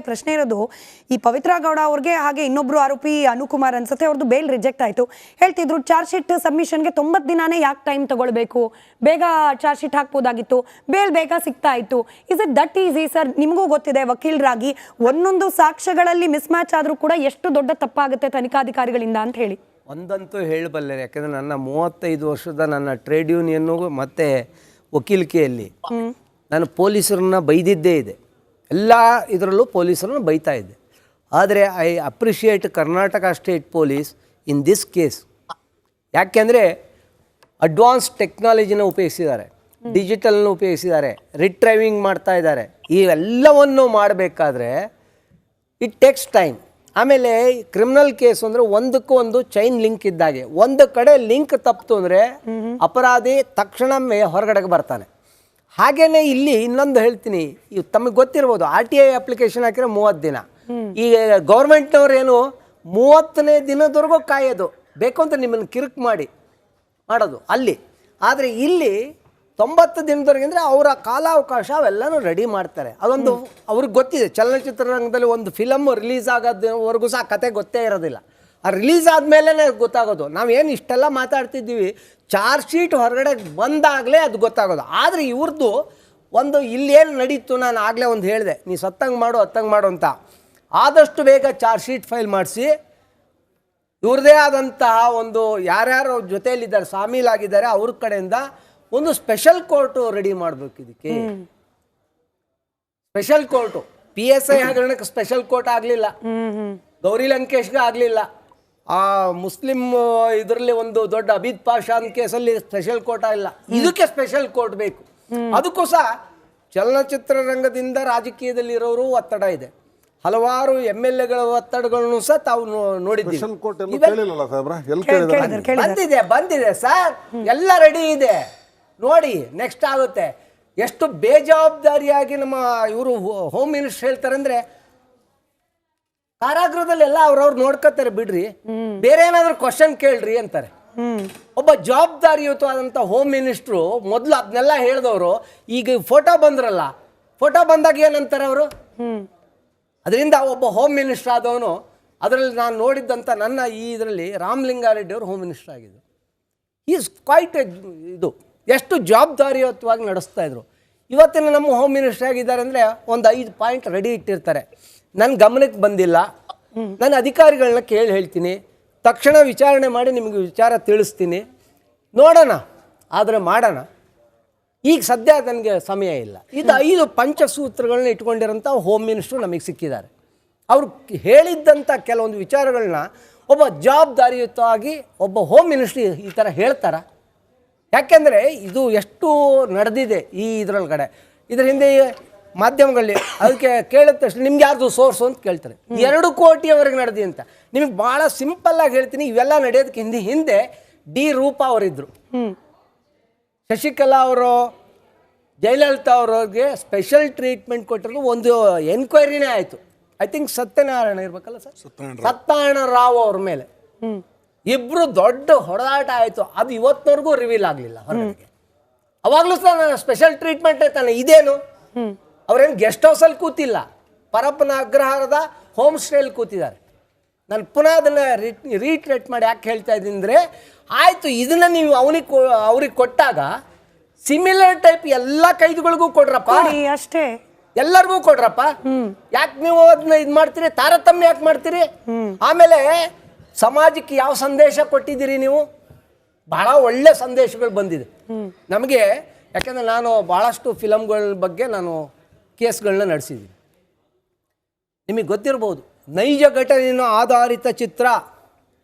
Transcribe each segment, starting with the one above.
ಪ್ರಶ್ನೆ ಇರೋದು, ಈ ಪವಿತ್ರ ಗೌಡ ಅವ್ರಿಗೆ ಹಾಗೆ ಇನ್ನೊಬ್ರು ಆರೋಪಿ ಅನುಕುಮಾರ್ ಅನ್ಸುತ್ತೆ, ಅವ್ರದ್ದು ಬೇಲ್ ರಿಜೆಕ್ಟ್ ಆಯ್ತು. ಹೇಳ್ತಿದ್ರು ಚಾರ್ಜ್ ಶೀಟ್ ಸಬ್ಮಿಷನ್ಗೆ 90 ದಿನಾನೇ ಯಾಕೆ ಟೈಮ್ ತಗೊಳ್ಬೇಕು, ಬೇಗ ಚಾರ್ಜ್ ಶೀಟ್ ಹಾಕ್ಬೋದಾಗಿತ್ತು, ಬೇಲ್ ಬೇಗ ಸಿಗ್ತಾ ಇತ್ತು. Is it that easy sir? ನಿಮಗೂ ಗೊತ್ತಿದೆ ವಕೀಲರಾಗಿ, ಒಂದೊಂದು ಸಾಕ್ಷ್ಯಗಳಲ್ಲಿ ಮಿಸ್ ಮ್ಯಾಚ್ ಆದ್ರೂ ಕೂಡ ಎಷ್ಟು ದೊಡ್ಡ ತಪ್ಪಾಗುತ್ತೆ ತನಿಖಾಧಿಕಾರಿಗಳಿಂದ ಅಂತ ಹೇಳಿ. ಒಂದಂತೂ ಹೇಳಬಲ್ಲೆ, ಯಾಕಂದರೆ ನನ್ನ 35 ವರ್ಷದ ನನ್ನ ಟ್ರೇಡ್ ಯೂನಿಯನ್ನು ಮತ್ತು ವಕೀಲಿಕೆಯಲ್ಲಿ ನಾನು ಪೊಲೀಸರನ್ನ ಬೈದಿದ್ದೇ ಇದೆ. ಎಲ್ಲ ಇದರಲ್ಲೂ ಪೊಲೀಸರನ್ನು ಬೈತಾ ಇದ್ದೆ. ಆದರೆ I appreciate Karnataka state police in this case. ಯಾಕೆಂದರೆ ಅಡ್ವಾನ್ಸ್ ಟೆಕ್ನಾಲಜಿನ ಉಪಯೋಗಿಸಿದ್ದಾರೆ, ಡಿಜಿಟಲ್ನ ಉಪಯೋಗಿಸಿದ್ದಾರೆ, ರಿಟ್ರೈವಿಂಗ್ ಮಾಡ್ತಾ ಇದ್ದಾರೆ. ಇವೆಲ್ಲವನ್ನು ಮಾಡಬೇಕಾದ್ರೆ ಇಟ್ ಟೇಕ್ಸ್ ಟೈಮ್. ಆಮೇಲೆ ಕ್ರಿಮಿನಲ್ ಕೇಸ್ ಅಂದರೆ ಒಂದಕ್ಕೂ ಒಂದು ಚೈನ್ ಲಿಂಕ್ ಇದ್ದಾಗೆ. ಒಂದು ಕಡೆ ಲಿಂಕ್ ತಪ್ಪಿತು ಅಂದರೆ ಅಪರಾಧಿ ತಕ್ಷಣ ಹೊರಗಡೆಗೆ ಬರ್ತಾನೆ. ಹಾಗೇನೆ ಇಲ್ಲಿ ಇನ್ನೊಂದು ಹೇಳ್ತೀನಿ, ತಮಗೆ ಗೊತ್ತಿರ್ಬೋದು, RTI ಅಪ್ಲಿಕೇಶನ್ ಹಾಕಿದ್ರೆ 30 ದಿನ. ಈಗ ಗೌರ್ಮೆಂಟ್ನವ್ರು ಏನು 30ನೇ ದಿನದವರೆಗೂ ಕಾಯೋದು, ಬೇಕು ಅಂತ ನಿಮ್ಮನ್ನು ಕಿರಿಕ್ ಮಾಡೋದು ಅಲ್ಲಿ. ಆದರೆ ಇಲ್ಲಿ 90 ದಿನದವರೆಗೆ ಅಂದರೆ ಅವರ ಕಾಲಾವಕಾಶ ಅವೆಲ್ಲನೂ ರೆಡಿ ಮಾಡ್ತಾರೆ. ಅದೊಂದು ಅವ್ರಿಗೆ ಗೊತ್ತಿದೆ. ಚಲನಚಿತ್ರರಂಗದಲ್ಲಿ ಒಂದು ಫಿಲಮ್ ರಿಲೀಸ್ ಆಗೋದವರೆಗೂ ಸಹ ಕತೆ ಗೊತ್ತೇ ಇರೋದಿಲ್ಲ. ಆ ರಿಲೀಸ್ ಆದಮೇಲೆ ಗೊತ್ತಾಗೋದು. ನಾವೇನು ಇಷ್ಟೆಲ್ಲ ಮಾತಾಡ್ತಿದ್ದೀವಿ, ಚಾರ್ಜ್ ಶೀಟ್ ಹೊರಗಡೆ ಬಂದಾಗಲೇ ಅದು ಗೊತ್ತಾಗೋದು. ಆದರೆ ಇವ್ರದ್ದು ಒಂದು ಇಲ್ಲೇನು ನಡೀತು, ನಾನು ಆಗಲೇ ಒಂದು ಹೇಳಿದೆ, ನೀ ಸತ್ತಂಗೆ ಮಾಡು ಹತ್ತಂಗೆ ಮಾಡು ಅಂತ. ಆದಷ್ಟು ಬೇಗ ಚಾರ್ಜ್ ಶೀಟ್ ಫೈಲ್ ಮಾಡಿಸಿ ಇವ್ರದ್ದೇ ಆದಂತಹ ಒಂದು ಯಾರ್ಯಾರು ಜೊತೆಯಲ್ಲಿದ್ದಾರೆ, ಶಾಮೀಲಾಗಿದ್ದಾರೆ, ಅವ್ರ ಕಡೆಯಿಂದ ಒಂದು ಸ್ಪೆಷಲ್ ಕೋರ್ಟು ರೆಡಿ ಮಾಡಬೇಕು. ಇದಕ್ಕೆ ಸ್ಪೆಷಲ್ ಕೋರ್ಟು, PSI ಹಗರಣಕ್ಕೆ ಸ್ಪೆಷಲ್ ಕೋರ್ಟ್ ಆಗಲಿಲ್ಲ, ಗೌರಿ ಲಂಕೇಶ್ಗೆ ಆಗಲಿಲ್ಲ, ಆ ಮುಸ್ಲಿಂ ಇದರಲ್ಲಿ ಒಂದು ದೊಡ್ಡ ಅಬೀದ್ ಪಾಷಾನ್ ಕೇಸಲ್ಲಿ ಸ್ಪೆಷಲ್ ಕೋರ್ಟ್ ಆಗಿಲ್ಲ. ಇದಕ್ಕೆ ಸ್ಪೆಷಲ್ ಕೋರ್ಟ್ ಬೇಕು. ಅದಕ್ಕೂ ಸಹ ಚಲನಚಿತ್ರರಂಗದಿಂದ ರಾಜಕೀಯದಲ್ಲಿರೋರು ಒತ್ತಡ ಇದೆ. ಹಲವಾರು MLAಗಳ ಒತ್ತಡಗಳನ್ನು ಸಹ ತಾವು ನೋಡಿದ್ದೀವಿ. ಬಂದಿದೆ ಸರ್, ಎಲ್ಲ ರೆಡಿ ಇದೆ. ನೋಡಿ ನೆಕ್ಸ್ಟ್ ಆಗುತ್ತೆ. ಎಷ್ಟು ಬೇಜವಾಬ್ದಾರಿಯಾಗಿ ನಮ್ಮ ಇವರು ಹೋಮ್ ಮಿನಿಸ್ಟರ್ ಹೇಳ್ತಾರೆ ಅಂದರೆ, ಕಾರಾಗೃಹದಲ್ಲೆಲ್ಲ ಅವ್ರವ್ರು ನೋಡ್ಕೋತಾರೆ ಬಿಡ್ರಿ, ಬೇರೆ ಏನಾದರೂ ಕ್ವಶನ್ ಕೇಳ್ರಿ ಅಂತಾರೆ. ಒಬ್ಬ ಜವಾಬ್ದಾರಿಯುತವಾದಂಥ ಹೋಮ್ ಮಿನಿಸ್ಟ್ರು ಮೊದಲು ಅದನ್ನೆಲ್ಲ ಹೇಳಿದವರು ಈಗ ಫೋಟೋ ಬಂದ್ರಲ್ಲ, ಫೋಟೋ ಬಂದಾಗ ಏನಂತಾರೆ ಅವರು? ಅದರಿಂದ ಒಬ್ಬ ಹೋಮ್ ಮಿನಿಸ್ಟರ್ ಆದವನು, ಅದರಲ್ಲಿ ನಾನು ನೋಡಿದ್ದಂಥ ನನ್ನ ಈ ಇದರಲ್ಲಿ ರಾಮಲಿಂಗಾರೆಡ್ಡಿ ಅವರು ಹೋಮ್ ಮಿನಿಸ್ಟರ್ ಆಗಿದ್ದು. ಈಸ್ ಕ್ವೈಟ್ ಇದು ಎಷ್ಟು ಜವಾಬ್ದಾರಿಯುತವಾಗಿ ನಡೆಸ್ತಾ ಇದ್ರು. ಇವತ್ತಿನ ನಮ್ಮ ಹೋಮ್ ಮಿನಿಸ್ಟರ್ ಆಗಿದ್ದಾರೆ ಅಂದರೆ ಒಂದು 5 ಪಾಯಿಂಟ್ ರೆಡಿ ಇಟ್ಟಿರ್ತಾರೆ. ನನ್ನ ಗಮನಕ್ಕೆ ಬಂದಿಲ್ಲ, ನನ್ನ ಅಧಿಕಾರಿಗಳನ್ನ ಕೇಳಿ ಹೇಳ್ತೀನಿ, ತಕ್ಷಣ ವಿಚಾರಣೆ ಮಾಡಿ ನಿಮಗೆ ವಿಚಾರ ತಿಳಿಸ್ತೀನಿ, ನೋಡೋಣ, ಆದರೆ ಮಾಡೋಣ. ಈಗ ಸದ್ಯ ನನಗೆ ಸಮಯ ಇಲ್ಲ. ಇದು 5 ಪಂಚಸೂತ್ರಗಳನ್ನ ಇಟ್ಕೊಂಡಿರೋಂಥ ಹೋಮ್ ಮಿನಿಸ್ಟ್ರು ನಮಗೆ ಸಿಕ್ಕಿದ್ದಾರೆ. ಅವರು ಹೇಳಿದ್ದಂಥ ಕೆಲವೊಂದು ವಿಚಾರಗಳನ್ನ ಒಬ್ಬ ಜವಾಬ್ದಾರಿಯುತವಾಗಿ ಒಬ್ಬ ಹೋಮ್ ಮಿನಿಸ್ಟ್ರಿ ಈ ಥರ ಹೇಳ್ತಾರ? ಯಾಕೆಂದರೆ ಇದು ಎಷ್ಟು ನಡೆದಿದೆ ಈ ಇದರೊಳಗಡೆ. ಇದರ ಹಿಂದೆ ಮಾಧ್ಯಮಗಳಲ್ಲಿ ಅದಕ್ಕೆ ಕೇಳಿದ ತಕ್ಷಣ ನಿಮ್ಗೆ ಯಾರ್ದು ಸೋರ್ಸು ಅಂತ ಕೇಳ್ತಾರೆ. 2 ಕೋಟಿಯವರೆಗೆ ನಡೆದಿ ಅಂತ. ನಿಮಗೆ ಭಾಳ ಸಿಂಪಲ್ಲಾಗಿ ಹೇಳ್ತೀನಿ, ಇವೆಲ್ಲ ನಡೆಯೋದಕ್ಕೆ ಹಿಂದೆ ಡಿ ರೂಪಾ ಅವರಿದ್ದರು. ಶಶಿಕಲಾ ಅವರು, ಜಯಲಲಿತಾ ಅವ್ರಿಗೆ ಸ್ಪೆಷಲ್ ಟ್ರೀಟ್ಮೆಂಟ್ ಕೊಟ್ಟಿರೋದು ಒಂದು ಎನ್ಕ್ವೈರಿನೇ ಆಯಿತು. ಐ ಥಿಂಕ್ ಸತ್ಯನಾರಾಯಣ ಇರ್ಬೇಕಲ್ಲ ಸರ್, ಸತ್ಯನಾರಾಯಣ ರಾವ್ ಅವ್ರ ಮೇಲೆ ಇಬ್ಬರು ದೊಡ್ಡ ಹೊಡೆದಾಟ ಆಯಿತು. ಅದು ಇವತ್ತಿನವರೆಗೂ ರಿವೀಲ್ ಆಗಲಿಲ್ಲ ಹೊರಗಡೆಗೆ. ಅವಾಗಲೂ ಸಹ ನಾನು ಸ್ಪೆಷಲ್ ಟ್ರೀಟ್ಮೆಂಟ್ ತಾನೆ. ಇದೇನು, ಅವ್ರೇನು ಗೆಸ್ಟ್ ಹೌಸಲ್ಲಿ ಕೂತಿಲ್ಲ, ಪರಪ್ಪನ ಅಗ್ರಹಾರದ ಹೋಮ್ ಸ್ಟೇಯಲ್ಲಿ ಕೂತಿದ್ದಾರೆ. ನಾನು ಪುನಃ ಅದನ್ನು ರೀಟ್ರೇಟ್ ಮಾಡಿ ಯಾಕೆ ಹೇಳ್ತಾ ಇದ್ದೀನಿ ಅಂದರೆ, ಆಯಿತು ಇದನ್ನು ನೀವು ಅವ್ರಿಗೆ ಕೊಟ್ಟಾಗ ಸಿಮಿಲರ್ ಟೈಪ್ ಎಲ್ಲ ಕೈದಿಗಳಿಗೂ ಕೊಡ್ರಪ್ಪ, ಅಷ್ಟೇ, ಎಲ್ಲರಿಗೂ ಕೊಡ್ರಪ್ಪ. ಯಾಕೆ ನೀವು ಅದನ್ನ ಇದು ಮಾಡ್ತೀರಿ, ತಾರತಮ್ಯ ಯಾಕೆ ಮಾಡ್ತೀರಿ? ಆಮೇಲೆ ಸಮಾಜಕ್ಕೆ ಯಾವ ಸಂದೇಶ ಕೊಟ್ಟಿದ್ದೀರಿ ನೀವು? ಬಹಳ ಒಳ್ಳೆ ಸಂದೇಶಗಳು ಬಂದಿದೆ ನಮಗೆ. ಯಾಕೆಂದರೆ ನಾನು ಭಾಳಷ್ಟು ಫಿಲಮ್ಗಳ ಬಗ್ಗೆ ನಾನು ಕೇಸ್ಗಳನ್ನ ನಡೆಸಿದ್ದೀನಿ. ನಿಮಗೆ ಗೊತ್ತಿರ್ಬೋದು, ನೈಜ ಘಟನೆಯನ್ನು ಆಧಾರಿತ ಚಿತ್ರ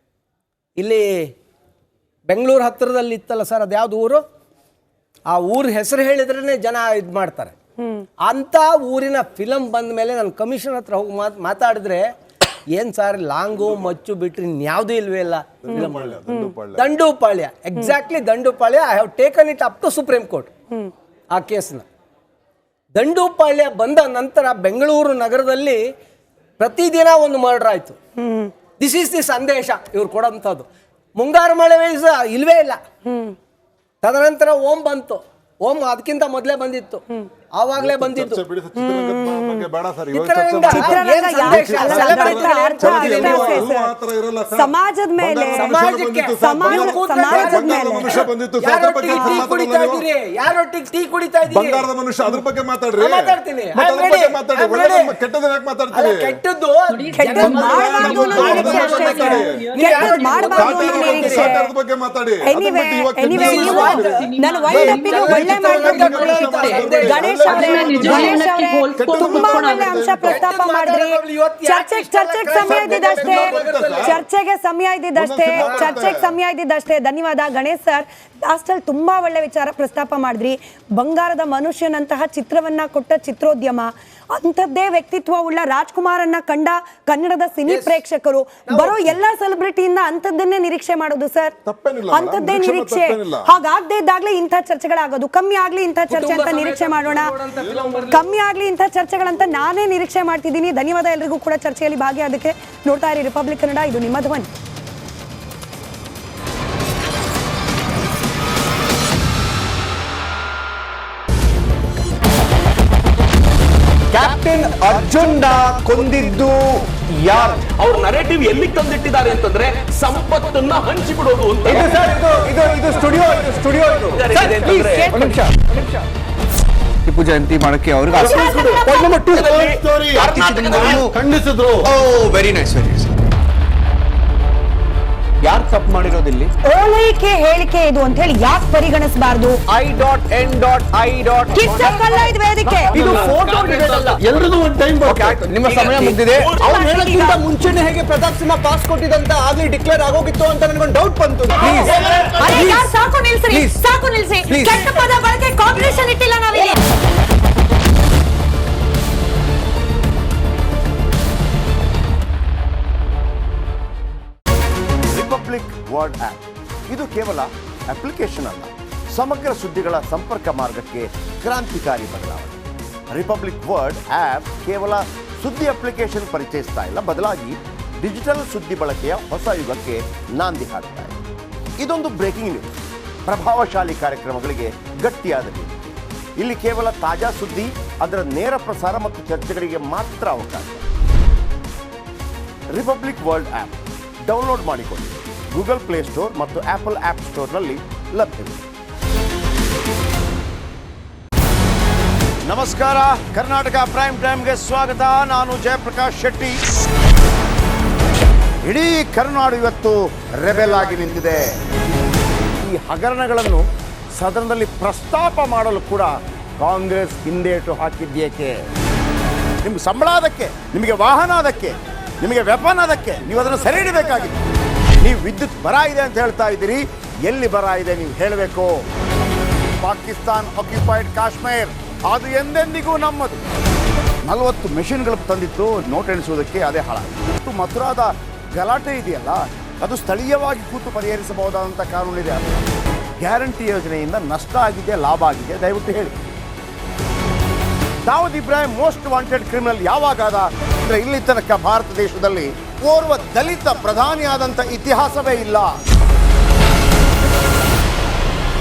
ಇಲ್ಲಿ ಬೆಂಗಳೂರು ಹತ್ತಿರದಲ್ಲಿ ಇತ್ತಲ್ಲ ಸರ್, ಅದು ಯಾವುದು ಊರು? ಆ ಊರ ಹೆಸರು ಹೇಳಿದ್ರೇ ಜನ ಇದು ಮಾಡ್ತಾರೆ. ಅಂಥ ಊರಿನ ಫಿಲಮ್ ಬಂದ ಮೇಲೆ ನಾನು ಕಮಿಷನ್ ಹತ್ರ ಹೋಗಿ ಮಾತಾಡಿದ್ರೆ, ಏನು ಸರ್ ಲಾಂಗು ಮಚ್ಚು ಬಿಟ್ಟರೆ ಇನ್ಯಾವುದೂ ಇಲ್ವೇ ಇಲ್ಲ. Dandupalya, exactly Dandupalya. I have taken it up to supreme court ಆ ಕೇಸ್ನ. ದಂಡುಪಾಳ್ಯ ಬಂದ ನಂತರ ಬೆಂಗಳೂರು ನಗರದಲ್ಲಿ ಪ್ರತಿದಿನ ಒಂದು ಮರ್ಡರ್ ಆಯಿತು. ದಿಸ್ ಈಸ್ ದಿ ಸಂದೇಶ ಇವ್ರು ಕೊಡೋಂಥದ್ದು. ಮುಂಗಾರು ಮಳೆ ಇಲ್ವೇ ಇಲ್ಲ. ತದನಂತರ ಓಂ ಬಂತು. ಓಂ ಅದಕ್ಕಿಂತ ಮೊದಲೇ ಬಂದಿತ್ತು. ಆವಾಗಲೇ ಬಂದಿದ್ದು. ಸಮಾಜದ ಮೇಲೆ ಯಾರೊಟ್ಟಿಗೆ ಟೀ ಕುಡಿತಾ ಇದ್ದೀರಿ? ಬಂಗಾರದ ಮನುಷ್ಯ ಅದ್ರ ಬಗ್ಗೆ ಮಾತಾಡ್ರಿ. ಮಾತಾಡ್ತೀನಿ. ಮಾತಾಡ್ತೀನಿ. ಕೆಟ್ಟದ್ದು ಬಗ್ಗೆ ಮಾತಾಡಿ. ಗಣೇಶ್ ಅವರೇ ತುಂಬಾ ಒಳ್ಳೆ ಅಂಶ ಪ್ರಸ್ತಾಪ ಮಾಡಿದ್ರಿ. ಚರ್ಚೆಗೆ ಸಮಯ ಇದ್ದಿದ್ದಷ್ಟೇ. ಧನ್ಯವಾದ ಗಣೇಶ್ ಸರ್. ಲಾಸ್ಟ್ ಅಲ್ಲಿ ತುಂಬಾ ಒಳ್ಳೆ ವಿಚಾರ ಪ್ರಸ್ತಾಪ ಮಾಡಿದ್ರಿ. ಬಂಗಾರದ ಮನುಷ್ಯನಂತಹ ಚಿತ್ರವನ್ನ ಕೊಟ್ಟ ಚಿತ್ರೋದ್ಯಮ, ಅಂಥದ್ದೇ ವ್ಯಕ್ತಿತ್ವ ಉಳ್ಳ ರಾಜ್ಕುಮಾರನ್ನ ಕಂಡ ಕನ್ನಡದ ಸಿನಿ ಪ್ರೇಕ್ಷಕರು ಬರೋ ಎಲ್ಲಾ ಸೆಲೆಬ್ರಿಟಿಯಿಂದ ಅಂಥದ್ದನ್ನೇ ನಿರೀಕ್ಷೆ ಮಾಡೋದು ಸರ್. ಅಂಥದ್ದೇ ನಿರೀಕ್ಷೆ. ಹಾಗಾಗದೇ ಇದ್ದಾಗ್ಲೇ ಇಂಥ ಚರ್ಚೆಗಳಾಗೋದು. ಕಮ್ಮಿ ಆಗ್ಲಿ ಇಂಥ ಚರ್ಚೆ ಅಂತ ನಿರೀಕ್ಷೆ ಮಾಡೋಣ. ಕಮ್ಮಿ ಆಗ್ಲಿ ಇಂಥ ಚರ್ಚೆಗಳಂತ ನಾನೇ ನಿರೀಕ್ಷೆ ಮಾಡ್ತಿದ್ದೀನಿ. ಧನ್ಯವಾದ ಎಲ್ರಿಗೂ ಕೂಡ ಚರ್ಚೆಯಲ್ಲಿ ಭಾಗಿಯಾದಕ್ಕೆ. ನೋಡ್ತಾ ಇರಿ ರಿಪಬ್ಲಿಕ್ ಕನ್ನಡ, ಇದು ನಿಮ್ಮ ಧ್ವನಿ. ಕ್ಯಾಪ್ಟನ್ ಅರ್ಜುನ್ ಕೊಂದಿದ್ದು ಯಾರು? ಅವ್ರ ನರೇಟಿವ್ ಎಲ್ಲಿ ತಂದಿಟ್ಟಿದ್ದಾರೆ ಅಂತಂದ್ರೆ ಸಂಪತ್ತನ್ನ ಹಂಚಿಬಿಡೋದು ಅಂತ. ಇದು ಸ್ಟುಡಿಯೋ ಟಿಪ್ಪು ಜಯಂತಿ ಮಾಡಕ್ಕೆ ಅವ್ರಿಗೆ ಖಂಡಿಸಿದ್ರು. Very nice. ಯಾರು ತಪ್ಪು ಮಾಡಿರೋದಿಲ್ಲಿ? ಓಲೈಕೆ ಹೇಳಿಕೆ ಇದು ಅಂತ ಹೇಳಿ ಯಾಕೆ ಪರಿಗಣಿಸಬಾರದು? I.N.I. ವೇದಿಕೆ ಇದು ಫೋಟೋ ಎಲ್ರಿಗೂ ಒಂದು ಟೈಮ್. ನಿಮ್ಮ ಸಮಯ ಮುಗಿದಿದೆ. ಅವ್ರು ಹೇಳೋಕ್ಕಿಂತ ಮುಂಚೆನೆ ಹೇಗೆ ಪ್ರತಾಪ್ ಸಿಂಹ ಪಾಸ್ ಕೊಟ್ಟಿದಂತ ಆಗ್ಲಿ ಡಿಕ್ಲೇರ್ ಆಗೋಗಿತ್ತು ಅಂತ ನನಗೊಂದು ಡೌಟ್ ಬಂತು. ಸಾಕು ನಿಲ್ಸಿ. ಕೆಟ್ಟ ಪದ ಬಳಕೆ ಕಾಂಪಿಟೇಷನ್ ಇಟ್ಟಿಲ್ಲ ನಾವಿಲ್ಲಿ. ರಿಪಬ್ಲಿಕ್ ವರ್ಡ್ ಆಪ್ ಇದು ಕೇವಲ ಅಪ್ಲಿಕೇಶನ್ ಅಲ್ಲ, ಸಮಗ್ರ ಸುದ್ದಿಗಳ ಸಂಪರ್ಕ ಮಾರ್ಗಕ್ಕೆ ಕ್ರಾಂತಿಕಾರಿ ಬದಲಾವಣೆ. ರಿಪಬ್ಲಿಕ್ ವರ್ಡ್ ಆಪ್ ಕೇವಲ ಸುದ್ದಿ ಅಪ್ಲಿಕೇಶನ್ ಪರಿಚಯಿಸ್ತಾ ಇಲ್ಲ, ಬದಲಾಗಿ ಡಿಜಿಟಲ್ ಸುದ್ದಿ ಬಳಕೆಯ ಹೊಸ ಯುಗಕ್ಕೆ ನಾಂದಿ ಹಾಡ್ತಾ ಇದೆ. ಇದೊಂದು ಬ್ರೇಕಿಂಗ್ ನ್ಯೂಸ್, ಪ್ರಭಾವಶಾಲಿ ಕಾರ್ಯಕ್ರಮಗಳಿಗೆ ಗಟ್ಟಿಯಾದ ನ್ಯೂಸ್. ಇಲ್ಲಿ ಕೇವಲ ತಾಜಾ ಸುದ್ದಿ, ಅದರ ನೇರ ಪ್ರಸಾರ ಮತ್ತು ಚರ್ಚೆಗಳಿಗೆ ಮಾತ್ರ ಅವಕಾಶ. ರಿಪಬ್ಲಿಕ್ ವರ್ಲ್ಡ್ ಆಪ್ ಡೌನ್ಲೋಡ್ ಮಾಡಿಕೊಳ್ಳಿ. ಗೂಗಲ್ ಪ್ಲೇಸ್ಟೋರ್ ಮತ್ತು ಆಪಲ್ ಆಪ್ ಸ್ಟೋರ್ನಲ್ಲಿ ಲಭ್ಯವಿದೆ. ನಮಸ್ಕಾರ, ಕರ್ನಾಟಕ ಪ್ರೈಮ್ ಟೈಮ್ಗೆ ಸ್ವಾಗತ. ನಾನು ಜಯಪ್ರಕಾಶ್ ಶೆಟ್ಟಿ. ಇಡೀ ಕರ್ನಾಡು ಇವತ್ತು ರೆಬೆಲ್ ಆಗಿ ನಿಂತಿದೆ. ಈ ಹಗರಣಗಳನ್ನು ಸದನದಲ್ಲಿ ಪ್ರಸ್ತಾಪ ಮಾಡಲು ಕೂಡ ಕಾಂಗ್ರೆಸ್ ಹಿಂದೇಟು ಹಾಕಿದ್ದೇಕೆ? ನಿಮ್ಗೆ ಸಂಬಳ ಅದಕ್ಕೆ, ನಿಮಗೆ ವಾಹನ ಅದಕ್ಕೆ, ನಿಮಗೆ ವೆಪನ್ ಅದಕ್ಕೆ, ನೀವು ಅದನ್ನು ಸೆರೆ ಹಿಡಿಬೇಕಾಗಿತ್ತು. ನೀವು ವಿದ್ಯುತ್ ಬರ ಇದೆ ಅಂತ ಹೇಳ್ತಾ ಇದ್ದೀರಿ, ಎಲ್ಲಿ ಬರ ಇದೆ ನೀವು ಹೇಳಬೇಕು. ಪಾಕಿಸ್ತಾನ್ ಆಕ್ಯುಪೈಡ್ ಕಾಶ್ಮೀರ್ ಅದು ಎಂದೆಂದಿಗೂ ನಮ್ಮದು. 40 ಮೆಷಿನ್ಗಳು ತಂದಿತ್ತು ನೋಟ್ ಎಣಿಸುವುದಕ್ಕೆ, ಅದೇ ಹಾಳಾಗಿತ್ತು. ಮಥುರಾದ ಗಲಾಟೆ ಇದೆಯಲ್ಲ, ಅದು ಸ್ಥಳೀಯವಾಗಿ ಕೂತು ಪರಿಹರಿಸಬಹುದಾದಂಥ ಕಾನೂನಿದೆ. ಗ್ಯಾರಂಟಿ ಯೋಜನೆಯಿಂದ ನಷ್ಟ ಆಗಿದೆ, ಲಾಭ ಆಗಿದೆ, ದಯವಿಟ್ಟು ಹೇಳಿ. Dawood Ibrahim most wanted criminal ಯಾವಾಗಾದ ಅಂದರೆ ಇಲ್ಲಿ ತನಕ ಭಾರತ ದೇಶದಲ್ಲಿ ಓರ್ವ ದಲಿತ ಪ್ರಧಾನಿಯಾದಂಥ ಇತಿಹಾಸವೇ ಇಲ್ಲ.